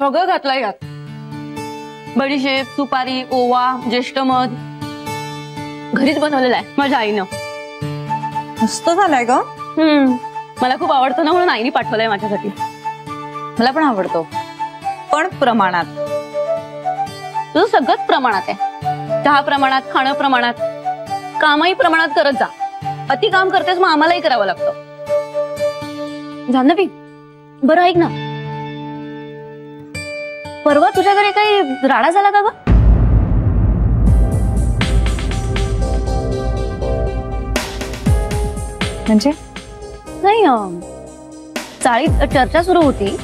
सगळं घातलंय यात. बडीशेप, सुपारी, ओवा, ज्येष्ठ मध घरीच बनवलेला आहे माझ्या आईनं. मस्त झालाय ग. मला खूप आवडतं ना म्हणून आईने पाठवलंय माझ्यासाठी. मला पण आवडतो, पण प्रमाणात. तुझं सगळंच प्रमाणात आहे. चहा प्रमाणात, खाणं प्रमाणात, कामही प्रमाणात करत जा. अति काम करतेस मग आम्हालाही करावं लागतं. जान्हवी, बरं ऐक ना, परवा तुझ्या घरी काही राडा झाला का ग? म्हणजे नाही, चाळीत चर्चा सुरू होती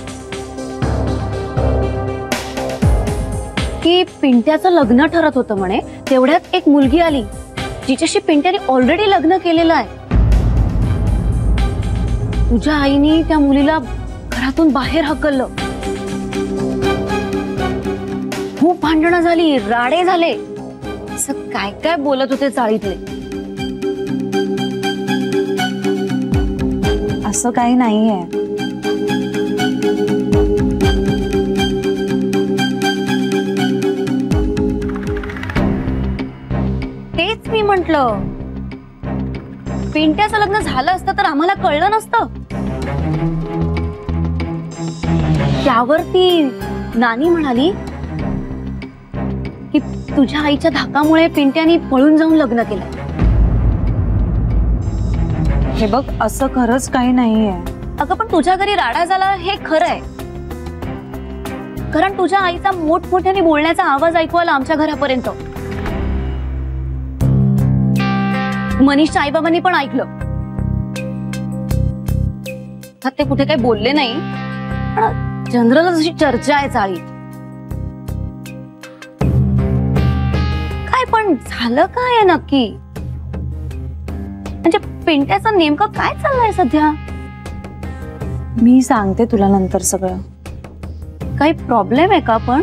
की पिंट्याचं लग्न ठरत होतं म्हणे. तेवढ्यात एक मुलगी आली जिच्याशी पिंट्याने ऑलरेडी लग्न केलेलं आहे. तुझ्या आईने त्या मुलीला घरातून बाहेर हकललं. खूप भांडणं झाली, राडे झाले. असं काय काय बोलत होते चाळीतले. असं काही नाहीये. तेच मी म्हंटल, पिंट्याचं लग्न झालं असतं तर आम्हाला कळलं नसतं. त्यावरती नानी म्हणाली की तुझ्या आईच्या धाकामुळे पिंट्याने पळून जाऊन लग्न केलं. हे बघ, असं खरंच काही नाहीये. अगं पण तुझ्या घरी राडा झाला हे खरं आहे, कारण तुझ्या आईचा मोठमोठ्याने बोलण्याचा आवाज ऐकू आला आमच्या घरापर्यंत. मनीषच्या आईबाबांनी पण ऐकलं. ते कुठे काही बोलले नाही, पण जनरल अशी चर्चा आहे चाळीत. काय पण झालं काय आहे नक्की? म्हणजे पिंट्याचं नेमकं काय चाललंय सध्या? मी सांगते तुला नंतर सगळं. काही प्रॉब्लेम आहे का पण?